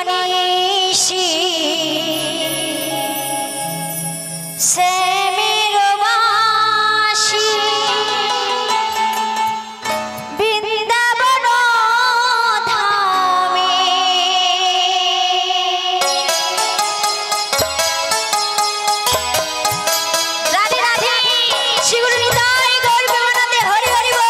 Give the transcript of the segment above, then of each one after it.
বানিয়েছি শ্যামের বাঁশি বৃন্দাবন ধামে রাধে রাধে শ্রীগুরু নিতাই গৌর প্রেমানন্দে হরি হরি বল।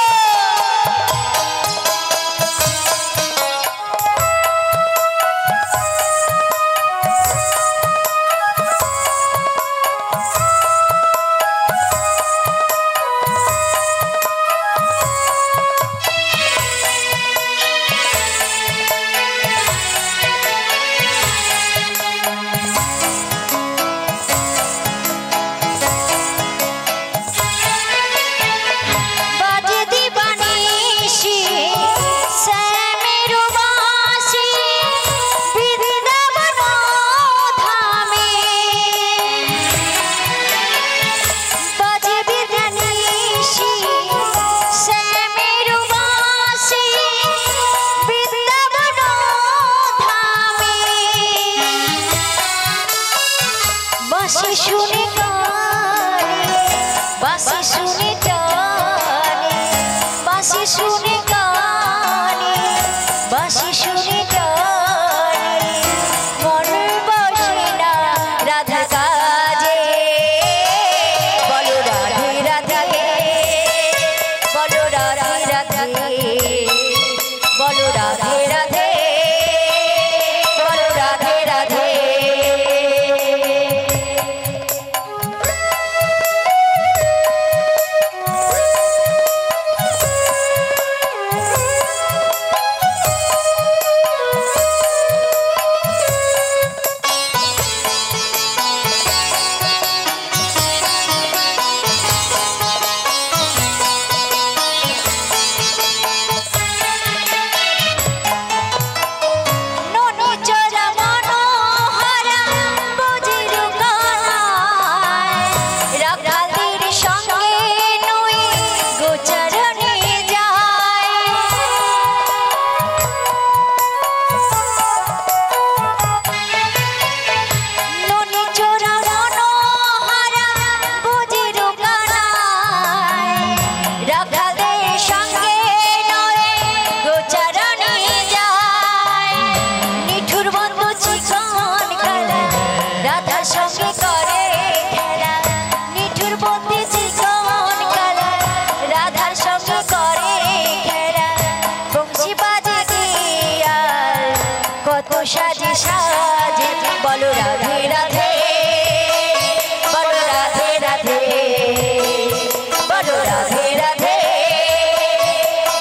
बांसी सुने गाने बांसी सुने जाने बांसी सुने गाने बांसी सुने जाने मन बसे ना राधा काजे बोलो राधे राधे बोलो राधे राधे बोलो राधे राधे बोलो राधे राधे। साजे साजे बोलो राधे राधे बोलो राधे राधे बोलो राधे राधे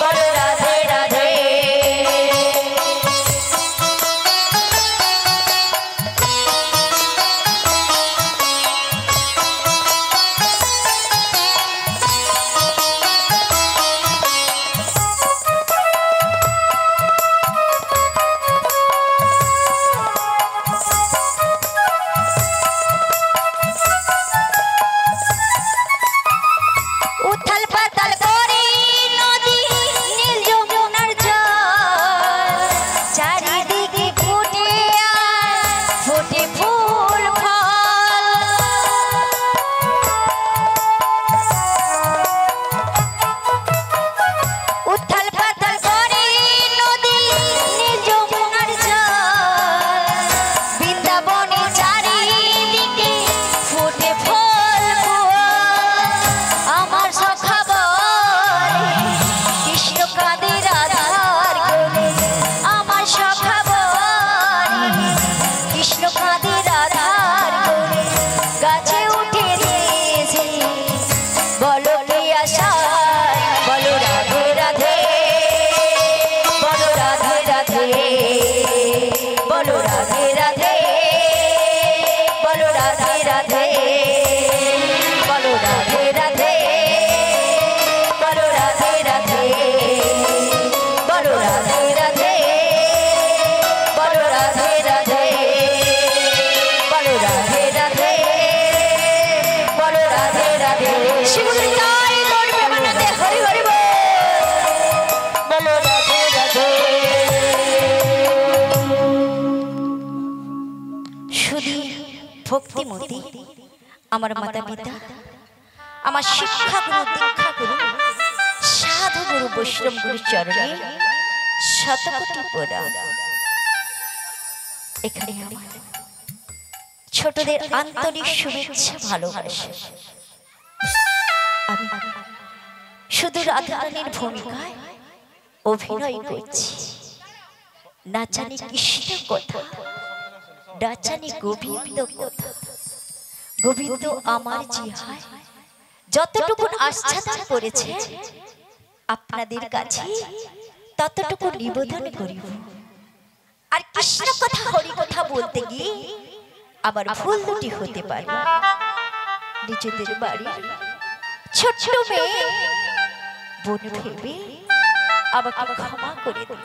बोलो राधे राधे। ভক্তিমতী আমার মাতা পিতা, আমার শিক্ষা গুরু, দীক্ষা গুরু, সাধু গুরু, বৈষ্ণব গুরু চরণে শতকোটি প্রণাম। এখানে আমার ছোটদের আন্তরিক শুভেচ্ছা, ভালোবাসা। আমি শুধু রাধারানীর ভূমিকায় অভিনয় করছি, না জানি কৃষ্ণ কথা, না জানি গোবিন্দ কথা। গোবিন্দ আমার জিহায় যতটুকু আস্থাদান করেছে আপনাদের কাছে ততটুকু নিবেদন করিব। আর কৃষ্ণ কথা, হরি কথা বলতে গিয়ে আবার ভুল দুটি হতে পারে। নিজেদের বাড়ি ছোট্ট মেয়ে বোন ভেবে আমাকে ক্ষমা করে দিল।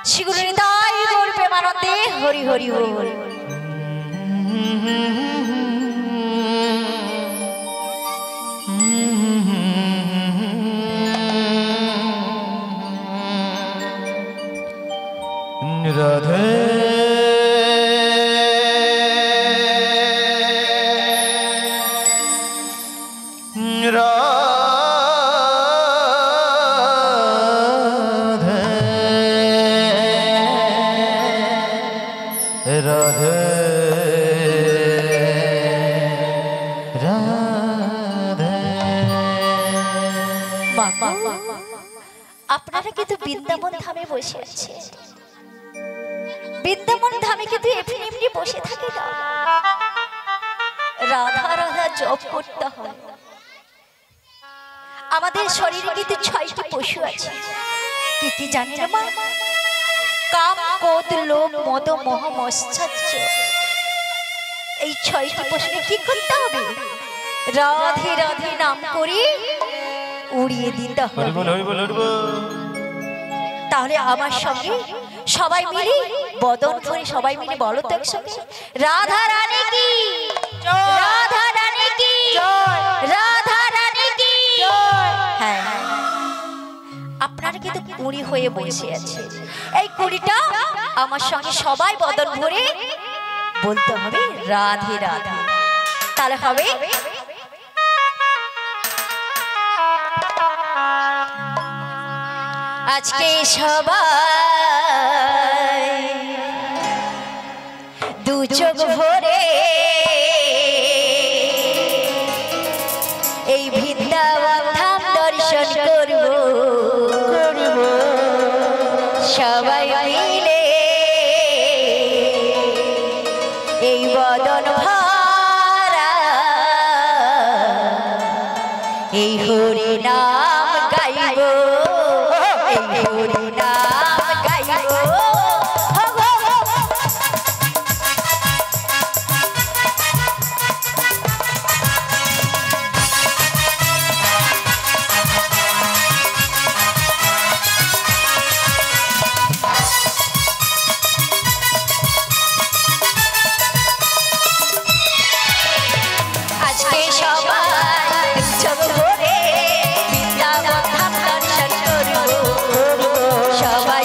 শ্রীগুরু নিতাই গৌর প্রেমানন্দে হরি হরি হরি হরি। রাধে রাধে রাধে। আপনারা কিন্তু বৃন্দাবন ধামে বসে আছে। বৃন্দাবন ধামে কিন্তু এমনি এমনি বসে থাকে না, রাধা রাধা জপ করতে হয়। আমাদের শরীরে কিন্তু 6টি পশু আছে। কি কি জানেন মা? কাম, ক্রোধ, লোভ, মদ, মোহ, মৎসাচ্য। এই 6টি পশুকে কি করতে হবে? রাধে রাধে নাম করে উড়িয়ে দিতে হবে। তাহলে আমার সঙ্গে সবাই মিলে বদন ভরে সবাই মিলে বলো তো একসঙ্গে, রাধা রানী কি, রাধা রানী কি, রাধা রানী কি। হ্যাঁ, আপনারা কিন্তু কুড়ি হয়ে বসে আছে। এই কুড়িটা আমার সঙ্গে সবাই বদন ভরে বলতে হবে রাধে রাধে। তাহলে হবে আজকে সবাই দু চোখ ভরে এই বৃন্দাবন ধাম দর্শন করব, সবাই মিলে এই বদন ভরা এই হরি নাম গাইব, এই হরি নাম গাইব। আজকে সবাই চোখ ভরে বৃন্দাবন ধাম দর্শন করব, সবাই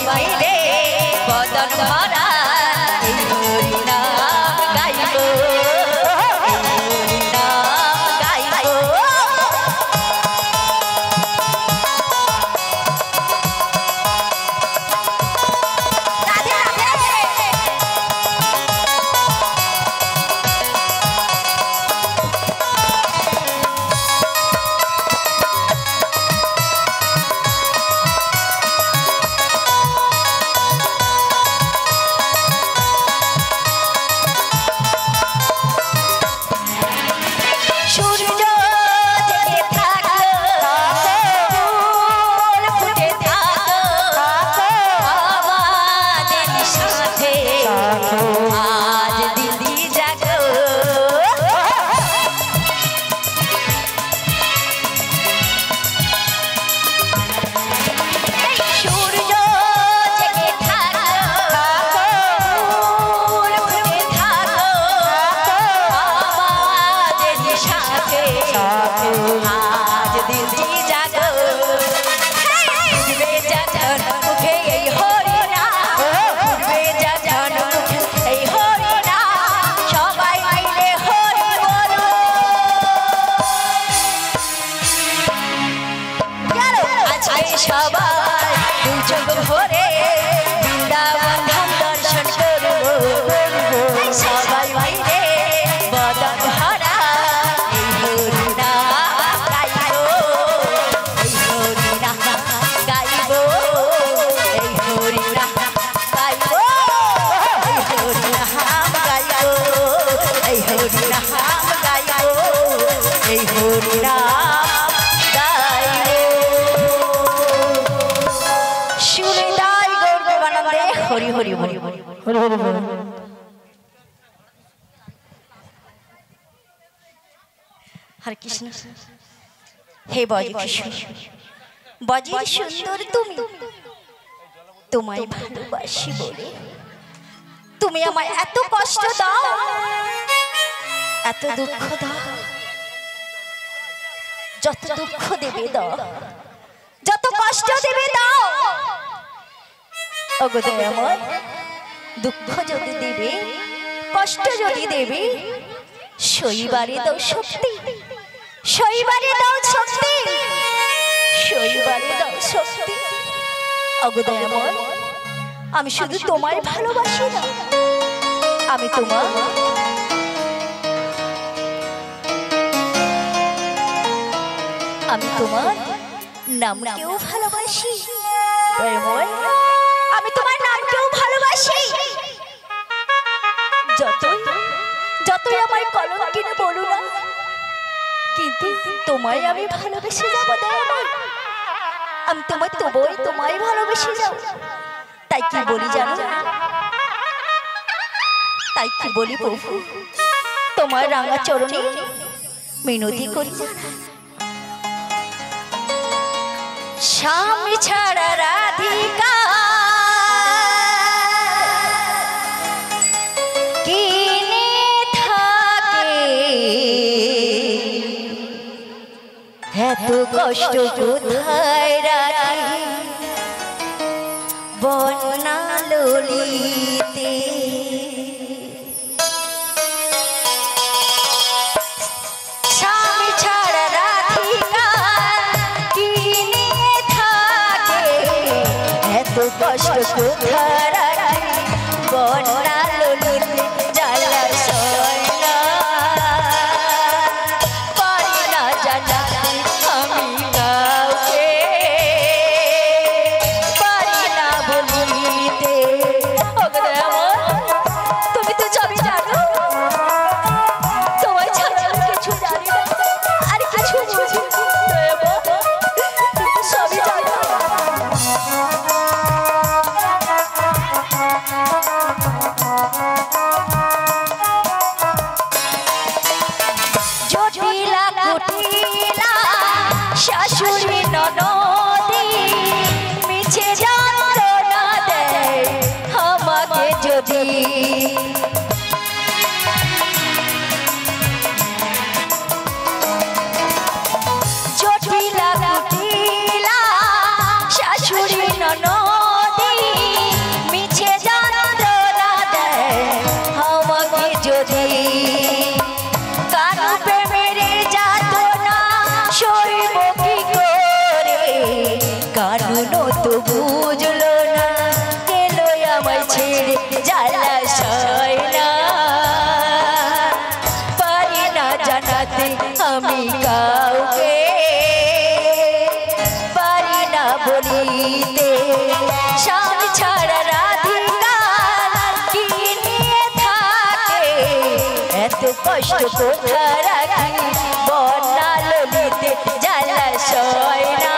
হরি হরি হরি হরি হরি বল। হরে কৃষ্ণ। হে ব্রজকিশোর, ব্রজের সুন্দর তুমি, তোমায় ভালোবাসি বলে তুমি আমায় এত কষ্ট দাও, এত দুঃখ দাও। যত দুঃখ দেবে দাও, যত কষ্ট দেবে দাও। ওগো দয়াময়, দুঃখ যদি দেবে, কষ্ট যদি দেবে, সইবারে দাও শক্তি, সইবারে দাও শক্তি, সইবারে দাও শক্তি। ওগো দয়াময়, আমি শুধু তোমায় ভালোবাসি না, আমি তোমার নামকেও ভালোবাসি। দয়াময়, আমি তোমার নামকেও ভালোবাসি। যতই আমায় কলঙ্কিনী বলো না, কিন্তু তোমায় আমি ভালোবেসে যাবো। দয়াময়, আমি তোমায় ভালোবেসে যাবো। তাই কি বলি জানো? তাই কি বলি প্রভু, তোমার রাঙা চরণে মিনতি করি। স্বামী ছাড়া রাধিকা কিনে থাকে, এত কষ্ট কোথায় রাখি বন্যা ললিতে। স্বামী ছাড়া রাধিকা কিনে থাকে, এত কষ্ট কোথায় রাখি বন্যা ললিতে। জ্বালা সয় না, পারি না জানাতে আমি কাউকে, পারি না বলিতে। ওগো দয়াময়, তুমি তো সবই জানো, তোমায় ছাড়া আমি কিছু জানি না, আর কিছু বুঝি না। দয়াময়, তুমি তো সবই জানো। জটিলা কুটিলা শাশুড়ি ননদি মিছে যন্ত্রণা দেয় আমাকে যদি। জটিলা কুটিলা শাশুড়ি ননদি মিছে যন্ত্রণা দেয় আমাকে যদি। কারো প্রেমের যাতনা সইব কি করে, কারণ তো বুঝলো না, এলো আমায় ছেড়ে। জ্বালা সয় না, পারি না জানাতে আমি কাউকে, পারি না বলিতে। স্বামী ছাড়া রাধিকা কিনে থাকে, এত কষ্ট কোথায় রাখি বন্যা ললিতে। জ্বালা সয় না,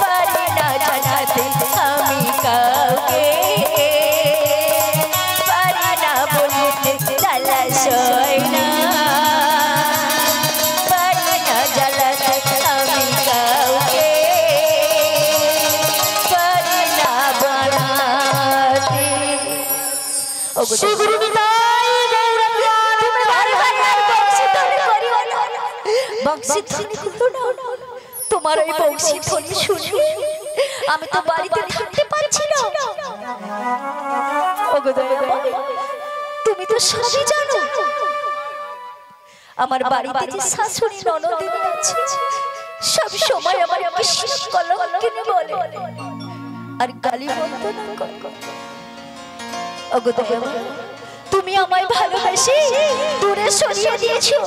পারি না জানাতে আমি কাউকে, পারি না বলিতে। জ্বালা সয় না, পারি না জ্বালাতে আমি কাউকে, পারি না বানাতে। ওগো তোমার ওই বংশী ধ্বনি শুনে আমি তো বাড়িতে থাকতে পারছি না। ওগো দয়াময়, তুমি তো সবই জানো, আমার বাড়িতে যে শাশুড়ি ননদিনী আছে সব সময় আমার কৃষ্ণ কলঙ্কিনী বলে আর গালি বন্দনা করে। ওগো দয়াময়, তুমি আমায় ভালোবেসে দূরে সরিয়ে দিয়েছো,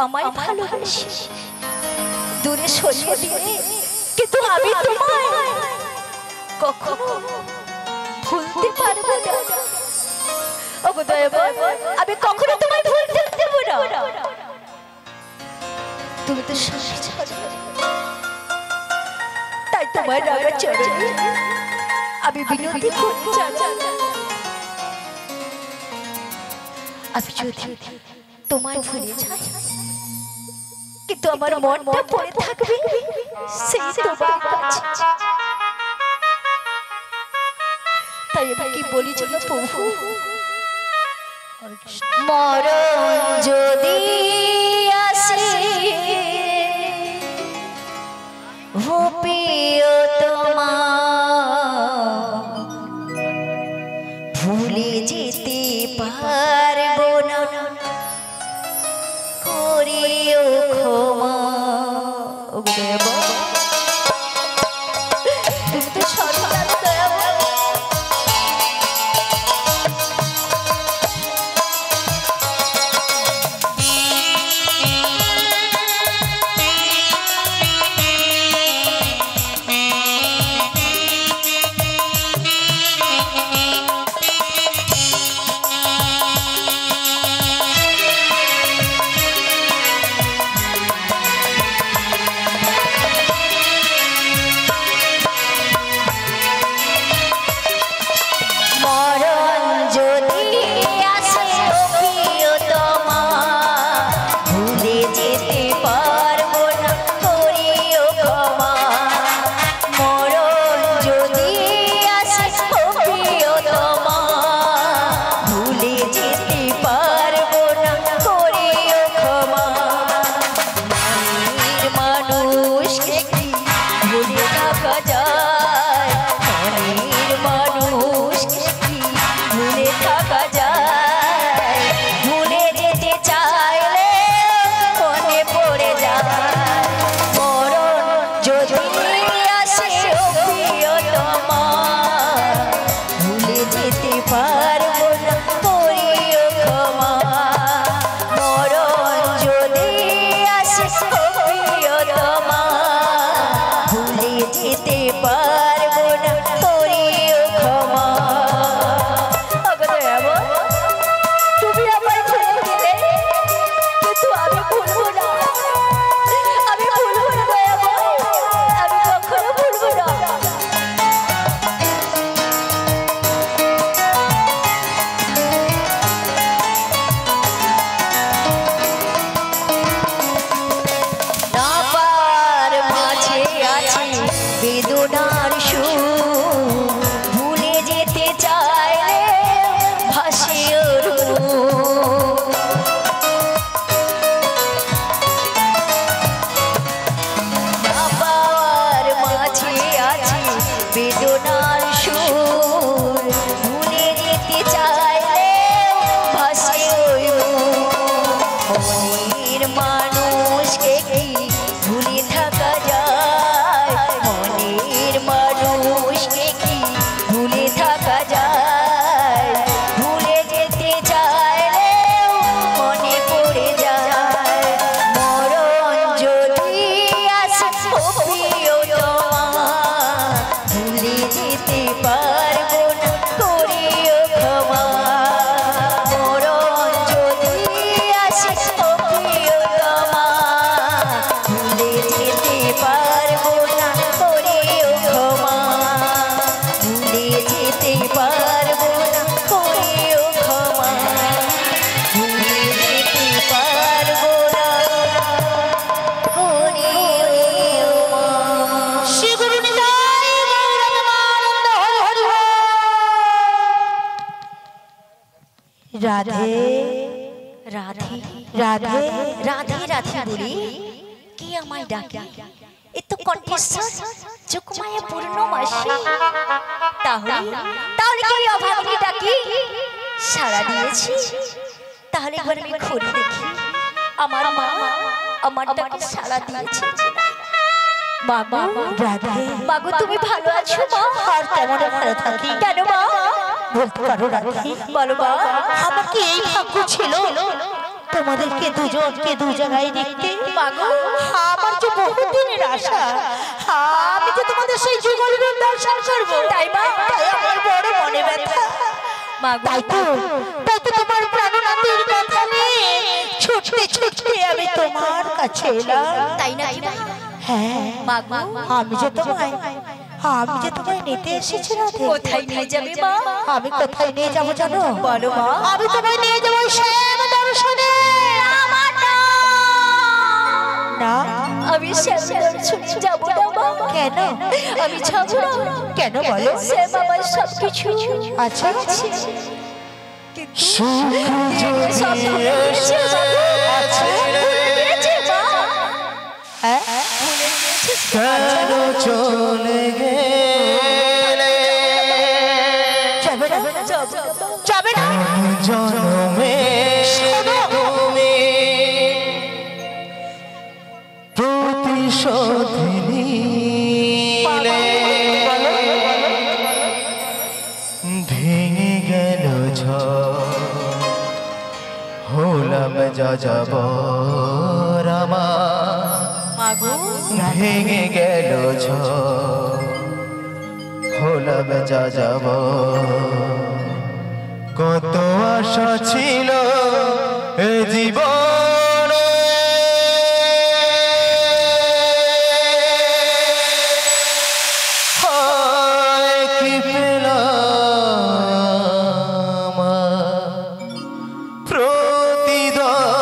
আমায় ভালোবেসে দূরে সরিয়ে দিয়ে, কিন্তু আমি তোমায় কখনো ভুলতে পারবো না। ওগো দয়াময়, আমি কখনো তোমায় ভুলতে দেবো না। তুমি তো সবই জানো, তাই তোমার রাগা চরণে আমি বিনতি করতে চাই, আমি যদি তোমায় ভুলে যাই কিন্তু আমার মনটা পড়ে থাকবে সেই তোমার কাছে। তাই আমি কি বলি জানো প্রভু, মরণ যদি আসে ভূপিও তোমার ভুলে যেতে পারবো না, করিও ক্ষমা। তুমি তো সর্বদাই দয়াময়। রাধে রাধে রাধে রাধে রাধে বলি কি আমায় ডাকে, এ তো কণ্ঠস্বর চুকমায়া পূর্ণমাসী। তাহলে তাহলে কি অভাগী ডাকি সাড়া দিয়েছি? তাহলে একবার আমি ঘুরে দেখি আমার মা আমার ডাকে সাড়া দিয়েছে। বাবা রাধে মাগো তুমি ভালো আছো মা? আর তেমন ভালো থাকি কেন মা? বলতে পারো রাধে? বলো মা। আমার কি এই ভাগ্য ছিল তোমাদেরকে দুজনকে দু জায়গায় দেখতে? মাগো আমার যে বহুদিনের আশা, আমি যে তোমাদের সেই যুগলের দর্শন করবো, তাই মা? তাই আমার বড় মনে ব্যথা। মাগো তাই তো তোমার প্রাণনাথের কথা নিয়ে ছুটতে ছুটতে আমি তোমার কাছে এলাম। তাই নাকি মা? হ্যাঁ মাগো আমি যে তোমায় নিতে এসেছি রাধে। কোথায় নিয়ে যাবে মা? আমি কোথায় নিয়ে যাবো জানো? বলো মা। আমি তোমায় নিয়ে যাবো শ্যাম দর্শনে। আমার না, না আমি শ্যাম দর্শনে যাব না মা। কেন? আমি যাব না। কেন বলো? শ্যাম আমার সবকিছু। আচ্ছা সব ভুলে গেছে বাবু। ভুলে গেছে মা। ভুলে গেছে। কেন চলে গেলে যাবে না যাবে না জনমে তুমি প্রতিশোধ নিলে ভেঙে গেল হলাম যা যাব মাগো ভেঙে গেল হলাম যা যাব কত আশা ছিল এ জীবন কি পেলাম প্রতিদানে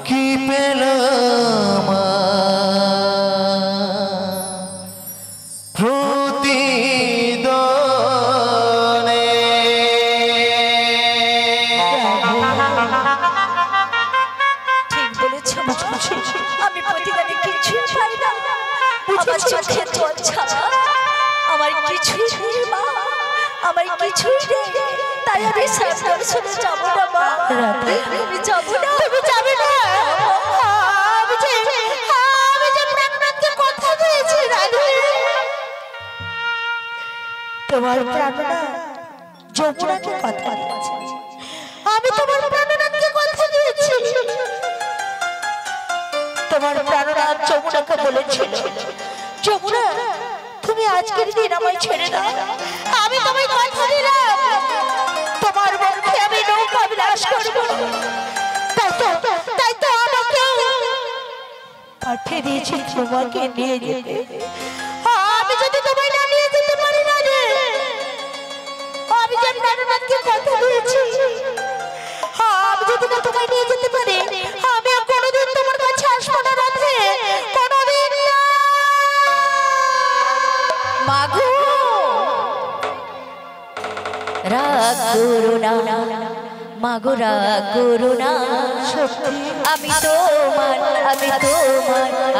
কি পেলাম প্রতিদানে ঠিক বলেছো মা। আমি প্রতিদানে কিছু পাই না। আমার চোখে জল ছাড়া আমার কিছুই নেই মা। আমার কিছুই নেই। তাই আমি শ্যাম দর্শনে যাব না মা। আমি যাব না। তুমি যাবে না? আমি যে প্রাণনাথকে কথা দিয়েছি রাধে। তোমার প্রাণনাথ যমুনাকে কথা দিয়েছি। আমি তোমার প্রাণনাথকে কথা দিয়েছি। তোমার প্রাণনাথ যমুনাকে বলেছিল, যমুনা তুমি আজকের দিন আমায় ছেড়ে দাও। আমি তোমায় কথা দিলাম তোমার বক্ষে আমি নৌকা বিলাস করবো। তাই তো আমাকে পাঠিয়ে দিয়েছি তোমাকে নিয়ে যেতে। আমি যদি তোমায় না নিয়ে যেতে পারি না রে, আমি যে প্রাণনাথকে কথা দিয়েছি, আমি যদি না তোমায় নিয়ে যেতে পারি, আমি আর কোনোদিন তোমার কাছে আসবো না রাধে, কোনোদিন না। মাগো রাগ করো না, মাগো রাগ করো না। আমি তোমার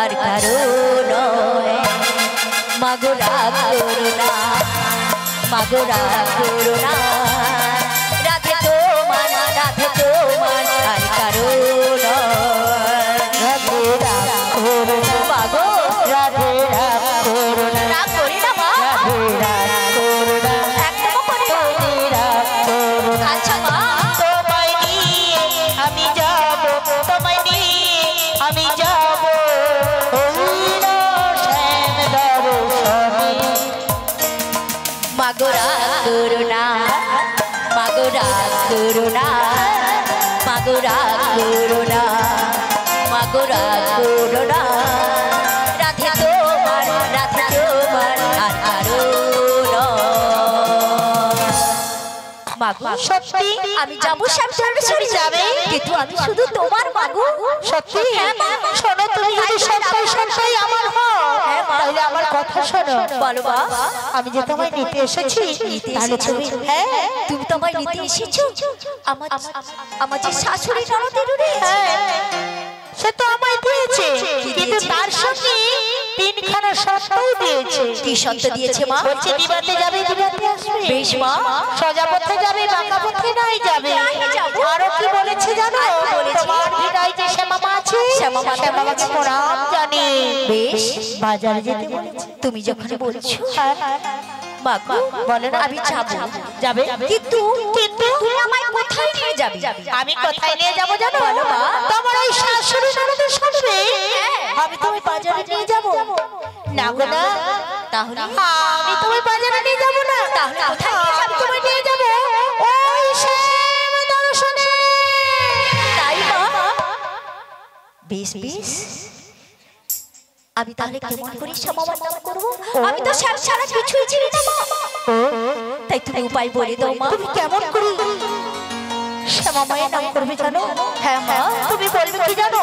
আর কারো নয়। মাগো রাগ করো না, মাগো রাগ করো না। রাধে তোমার আর কারো নয়। মাগো রাগ করি না মা। একদম করি না। আচ্ছা মা। তোমায় নিয়ে আমি যাব, তোমায় নিয়ে আমি যাব শ্যাম দর্শনে। মাগো রাগ করো না, মাগো রাগ করো না। মাগো রাগ করো না, মাগো রাগ করো না। রাধে তোমার আর কারো নয়। মাগো সত্যি আমি যাবো শ্যাম দর্শনে যাবে, কিন্তু আমি শুধু তোমার মাগো। সত্যি? হ্যাঁ মা। শোনো, তুমি যদি সত্যি আমার হও, তাহলে আমার কথা শোনো। বলো মা। আমি যে তোমায় নিতে এসেছি, তাহলে তুমি তুমি তো আমায় নিতে এসেছো। আমার যে শাশুড়ি ননদের সে তো আমায় দিয়েছে, কিন্তু তার সঙ্গে তিনখানা শর্তও দিয়েছে। কি শর্ত দিয়েছে মা? বলছে দিবাতে যাবে, দিবাতে আসবে। বেশ মা। সোজা পথে যাবে, বাঁকা পথে নাই যাবে। আরো কি বলেছে জানো? তোমার বিদায় যে শ্যামামা আছে, শ্যামামাকে প্রণাম জানি। বেশ বাজারে যেতে বলেছে। তুমি যখন বলছো বাবা বলে না, আমি যাবো। যাবে, কিন্তু তুমি আমায় কোথায় নিয়ে যাবে? আমি কোথায় নিয়ে যাবো জানো? তোমার ওই শাশুড়ি ননদের সঙ্গে আমি তোমায় বাজারে নিয়ে যাবো। না গো না, তাহলে আমি তোমায় বাজারে নিয়ে যাবো না। তাহলে কোথায় নিয়ে যাবে? তোমায় নিয়ে যাবো ওই শ্যাম দর্শনে। তাই মা। বেশ বেশ, আমি তাহলে কেমন করে শ্যামামার নাম করবো? আমি তো শ্যাম ছাড়া কিছুই চিনি না মা। তাই তুমি উপায় বলে দাও মা। তুমি কেমন করে শ্যামামায়ের নাম করবে জানো? হ্যাঁ মা, তুমি বলবে কি জানো?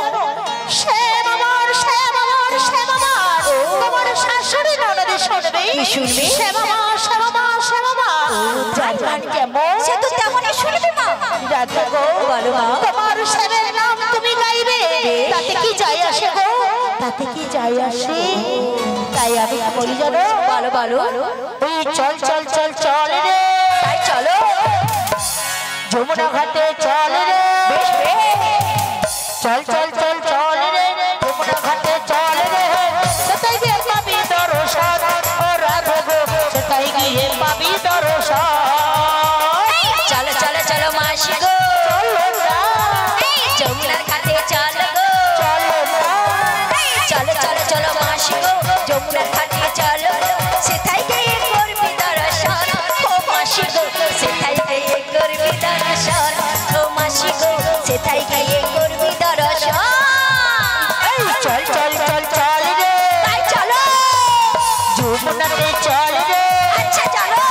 শ্যামামার শ্যামামার শ্যামামার, তোমার শাশুড়ি ননদে শুনবে। কি শুনবে? শ্যামামার শ্যামামার শ্যামামার, জানবান কেমন? সে তো তেমনই শুনবে মা। রাধা গো, বলো মা। তোমার শ্যামের নাম তুমি গাইবে, তাতে কি যায় আসে গো? তাতে কি যায় আসে? তাই আমি কি বলি জানো? বলো বলো। ওই চল চল চল চল রে, তাই চলো। যমুনা ঘাটে চল রে, বেশ বেশ, চল চল চল চল রে, যমুনা ঘাটে চল রে, সেটাই গিয়ে পাবি দর্শন, ও রাধা গো, সেটাই গিয়ে পাবি দর্শন। চলো চলো চলো মাসি গো, চলো না, যমুনার ঘাটে চলো গো। চলো না, চলো চলো চলো মাসি গো, যমুনার ঘাটে চলো গো। সেথায় গিয়ে করবি দর্শন, ও মাসি গো, সেথায় গিয়ে করবি দর্শন, ও মাসি গো, সেথায় গিয়ে করবি দর্শন। এই চল চল চল চল রে, তাই চলো। যমুনাতে চল রে, আচ্ছা চলো।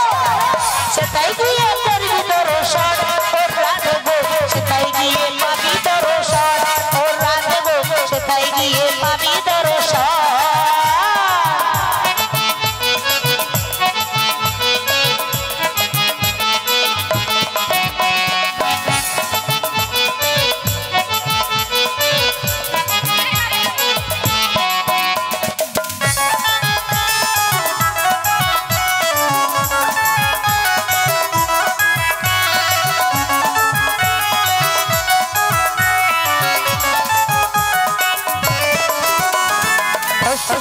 সেটাই গিয়ে করবি দর্শন, ও রাধা গো, সেটাই গিয়ে পাবি দর্শন, ও রাধা গো, সেটাই গিয়ে পাবি দর্শন।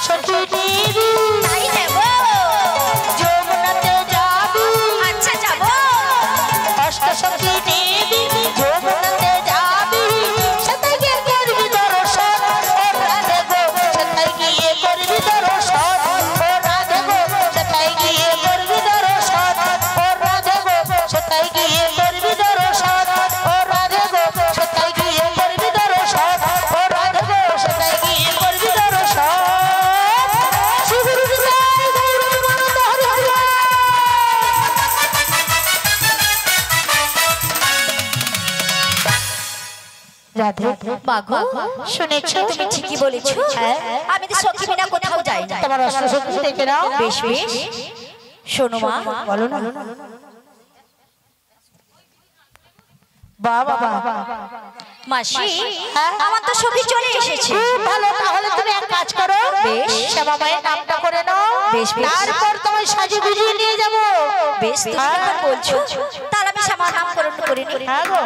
সখী দেবী, তাই নেব। যমুনাতে যাবি, আচ্ছা যাবো। অষ্টসখী দেবী, যমুনাতে যাবি, সেটাই গিয়ে করবি দর্শন, ও রাধা গো, সেটাই গিয়ে করবি দর্শন, ও রাধা গো, সেটাই গিয়ে করবি দর্শন, ও রাধা গো, সেটাই গিয়ে করবি দর্শন, ও রাধা গো, সেটাই গিয়ে করবি দর্শন, ও রাধা গো, সেটাই গিয়ে করবি দর্শন। শিবুর বিজয় গৌরবানন্দ হরি হরি। রাধে মাগো, শুনেছো? তুমি ঠিকই বলেছো। হ্যাঁ। আমি তো সখী বিনা কোথাও যাই না। তোমার অষ্টসখী দেখে নাও। বেশ বেশ, শোনো মা। বলো না। বাবা বাবা, মাসি, আমার তো সখী চলে এসেছে। খুব ভালো। তাহলে তুমি এক কাজ করো, বেশ। শ্যামা মায়ের নামটা করে নাও, বেশ, বেশ। তারপর তোমায় সাজিয়ে গুজিয়ে নিয়ে যাবো। বেশ, তুমি যখন বলছো তাহলে আমি শ্যামার নামকরণ করে নিই। হ্যাঁ গো।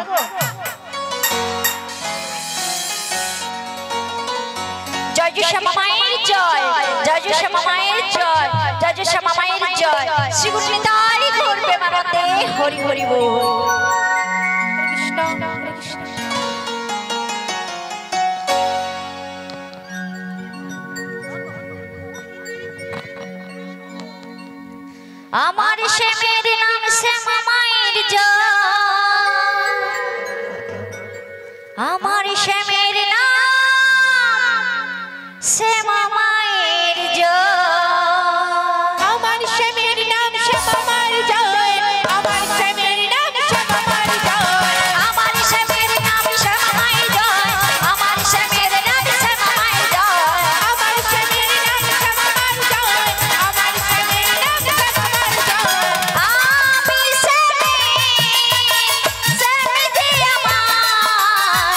জয় জয় শ্যামা মায়ের জয়, জয় জয় শ্যামা মায়ের জয়, জয় জয় শ্যামা মায়ের জয়। শ্রী গুরু তারি করবে মানতে, হরি হরি বল। কৃষ্ণ কৃষ্ণ। আমার শ্যামের নাম শ্যামা মায়ের জয়, আমার শ্যামের নাম শ্যামা মায়ের জয়, আমার শ্যামের নাম শ্যামা মায়ের জয়, আমার শ্যামের নাম শ্যামা মায়ের জয়, আমার শ্যামের নাম শ্যামা মায়ের জয়, আমার শ্যামের নাম শ্যামা মায়ের জয়, আমার শ্যামের নাম শ্যামা মায়ের জয়, আমার শ্যামের নাম শ্যামা মায়ের জয়। আমি শ্যামে, শ্যামে যে আমার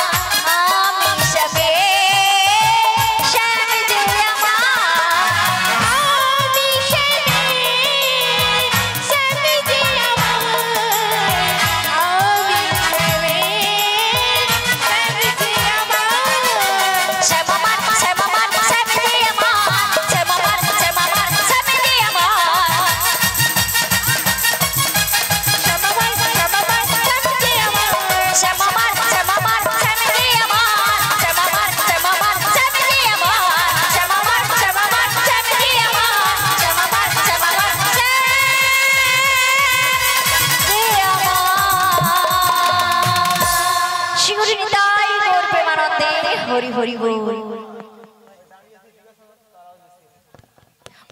হরি হরি হরি হরি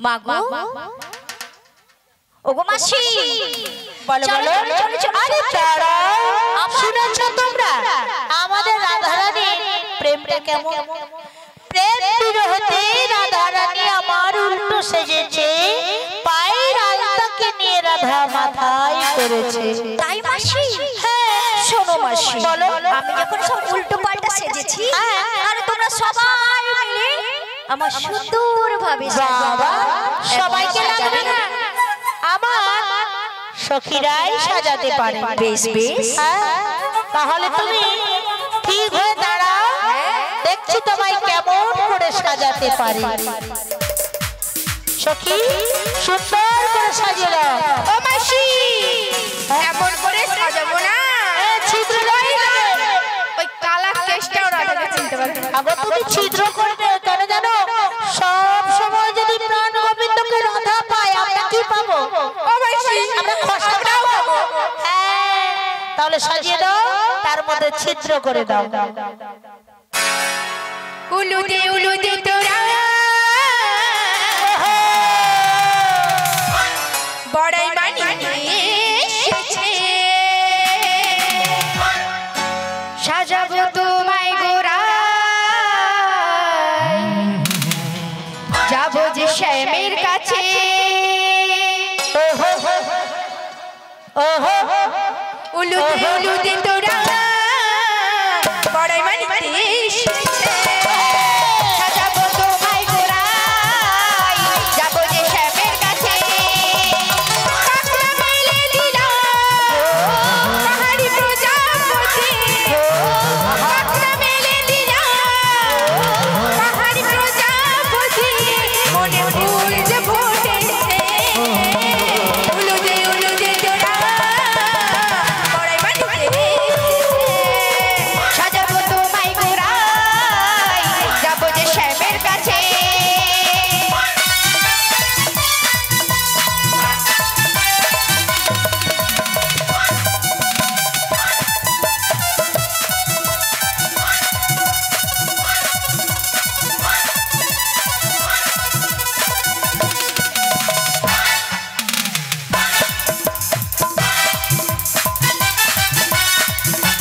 মাগো ওগো মাসি বলো বলো আরে দাঁড়াও শুনেছো তোমরা আমাদের রাধারানীর প্রেমটা কেমন প্রেম বিরহতে রাধারানী আমার উল্টো সেজেছে পায়ের আলতাকে নিয়ে রাধা মাথায় করেছে তাই মাসি শোনো মাসি বলো আমি যখন সব উল্টো পাল্টা সেজেছি আর তোমরা সবাই মিলে আমার সুন্দর ভাবে বাবা সবাইকে লাগবে না আমার সখীরাই সাজাতে পারে বেশ বেশ তাহলে তুমি ঠিক হয়ে দাঁড়াও দেখছি তোমায় কেমন করে সাজাতে পারি সখী সুন্দর করে সাজিয়ে দাও ও মাসি এমন করে সাজাবো না ছিদ্র করে দেবে ওই কালা কেশটাও রাজাকে চিনতে পারবে না। আগে তুমি ছিদ্র করে দেবে কেন জানো সব সময় যদি প্রাণ গোবিন্দকে রাধা পায় আমরা কি পাবো ও মাসি আমরা খসড়াও পাবো তাহলে সাজিয়ে দাও তার মধ্যে ছিদ্র করে দাও উলুদে তোরা বড়াই বানিয়ে এসেছে সাজাবো তোমায় গোড়ায় যাবো যে শ্যামের কাছে উলুদে তোরা বড়াই বানিয়ে এসেছে সাজাবো তোমায় গোড়ায় যাবো যে শ্যামের কাছে কাকড়া মেলে দিলাম পাহাড়ি প্রজাপতি কাকড়া মেলে দিলাম পাহাড়ি প্রজাপতি মনে ফুল যে ফুটেছে উলুদে তোরা বড়াই বানিয়ে সাজাবো তোমায় গোড়ায় যাবো যে শ্যামের কাছে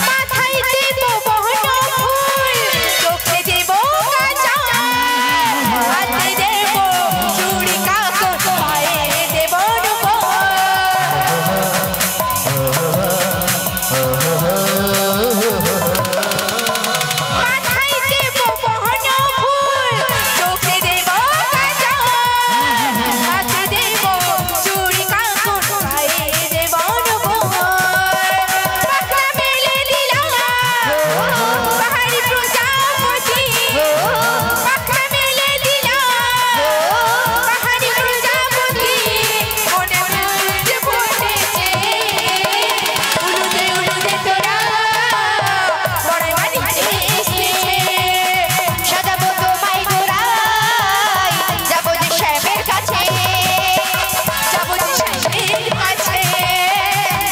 মাথায় দেবো বহনো ফুল চোখে দেবো কাজল হাতে দেবো চুড়ি কাকর পায়ে দেবো মাথায় দেবো বহনো ফুল চোখে দেবো কাজল হাতে দেবো চুড়ি কাকর পায়ে দেবো পাখা মেলে দিলাম পাহাড়ি প্রজাপতি পাখা মেলে দিলাম পাহাড়ি প্রজাপতি মনে ফুল যে ফুটেছে উলুদে তোরা বড়াই বানিয়ে এসেছে সাজাবো তোমায় গোড়ায় যাবো যে শ্যামের কাছে যাবো যে শ্যামের কাছে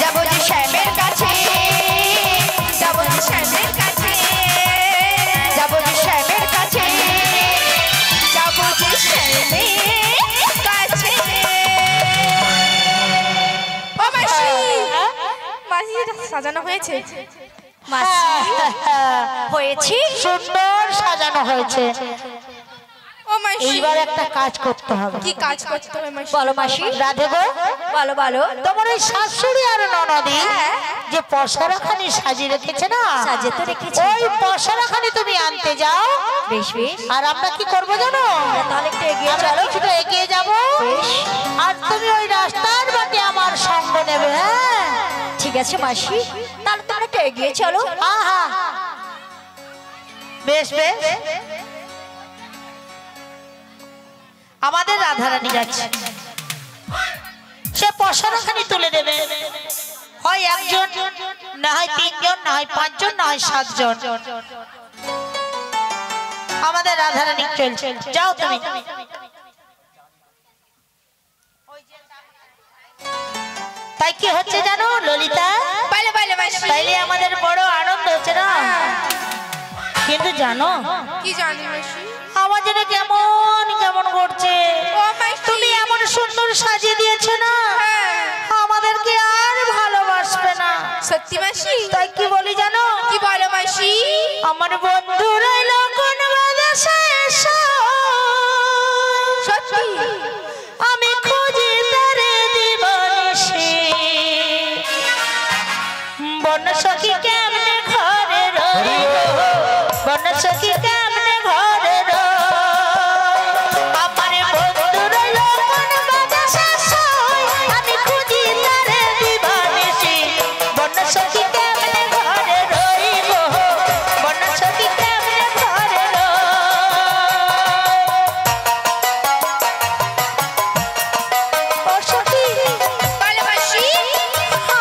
যাবো যে শ্যামের কাছে যাবো যে শ্যামের কাছে যাবো যে শ্যামের কাছে যাবো যে শ্যামের কাছে ও মাসি মাসি এটা সাজানো হয়েছে মাসি হয়েছে সুন্দর সাজানো হয়েছে ও মাসি এইবার একটা কাজ করতে হবে কি কাজ করতে হবে মাসি বলো মাসি রাধে গো বলো বলো তোমার ওই শাশুড়ি আর ননদি যে পসরাখানি সাজিয়ে রেখেছে না সাজিয়ে তো রেখেছে। ওই পসরাখানি তুমি আনতে যাও বেশ বেশ আর আমরা কি করবো জানো তাহলে একটু এগিয়ে আমরা চলো কিছুটা এগিয়ে যাবো বেশ আর তুমি ওই রাস্তার বাটে আমার সঙ্গ নেবে হ্যাঁ ঠিক আছে মাসি তাহলে তোমরা একটু এগিয়ে চলো আহা বেশ বেশ আমাদের রাধারানী যাচ্ছে সে পসরাখানি তুলে দেবে হয় একজন না হয় তিনজন না হয় পাঁচজন না হয় সাতজন আমাদের রাধারানী চলছে যাও তুমি তাই কি হচ্ছে জানো ললিতা বলো বলো মাসি তাইলে আমাদের বড় আনন্দ হচ্ছে না কিন্তু জানো কি জানি মাসি? আমার যেন কেমন কেমন করছে। ও মাসি, তুমি এমন সুন্দর সাজিয়ে দিয়েছো না, হ্যাঁ। আমাদেরকে আর ভালোবাসবে না। সত্যি মাসি? তাই কি বলি জানো? কি বলো মাসি? আমার বন্ধু রইল কোন বাদেশে, সত্যি? আমি খুঁজি তারে দিবানিশি, বন সখী কেমনে ঘরে রইল, বন সখী কেমনে ঘরে রইল। আমার বন্ধু রইল কোন বাদেশে, আমি খুঁজি তারে দিবানিশি, বন সখী কেমনে ঘরে রইল, বন সখী কেমনে ঘরে রইল। ও সখী, বলো মাসি।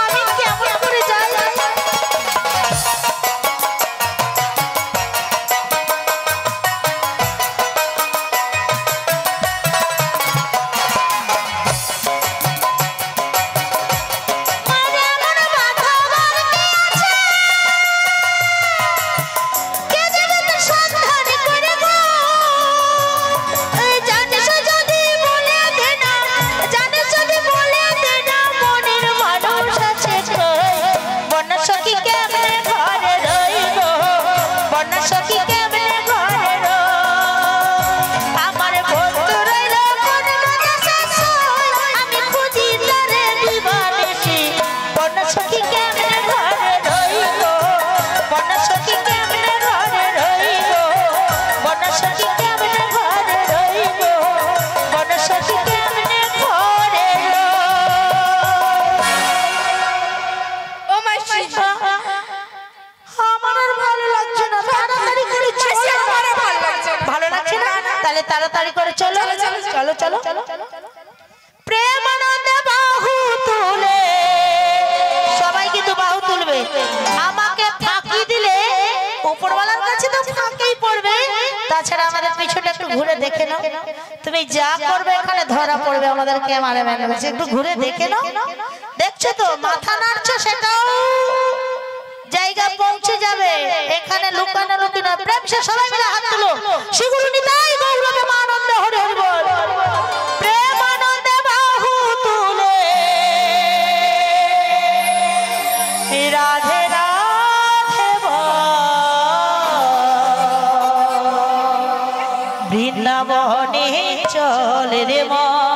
আমি কেমন করে যাই? মানে এমন বাধা বাড়তে আছে, কে দেবে তো সন্ধান করে গো। জানিস যদি বলে দে না, জানিস যদি বলে দে না, মনের মানুষ আছে কই, বন্যা সখী কেমনে ঘরে রইব, বন্যা সখী কেমনে ঘরে রইব। আমার বন্ধু রইল কোন বাদেশে, আমি খুঁজি তারে দিবানিশি, বন্যা সখী কেমনে ঘরে রইব, বন্যা সখী কেমনে ঘরে রইব, বন্যা সখী কেমনে ঘরে রইব, বন্যা সখী কেমনে ঘরে রইব। ও মাসি, আমার আর ভালো লাগছে না, তাড়াতাড়ি করে মাসি, চলো। আমারও ভালো লাগছে না। ভালো লাগছে না? তাহলে তাড়াতাড়ি করে চলো চলো চলো চলো। প্রেমানন্দে বাহু তুলে, সবাই কিন্তু বাহু তুলবে। আমাকে ফাঁকি দিলে উপরওয়ালার কাছে তো ফাঁকেই পড়বে, তাছাড়া আমাদের পিছনে একটু ঘুরে দেখে নাও। তুমি যা করবে এখানে ধরা পড়বে, আমাদের ক্যামেরাম্যান বলছে একটু ঘুরে দেখে নাও। দেখছো তো মাথা নাড়ছো, সেটাও জায়গা পৌঁছে যাবে। এখানে লুকানো লুকি না, প্রেম সে সবাই মিলে হাত তুলো। শিগুরু নিতাই গৌরবে আনন্দে হরে হরি বল। প্রেম আনন্দে বাহু তুলে, রাধে রাধে বল। বৃন্দাবনে চলে রে মন।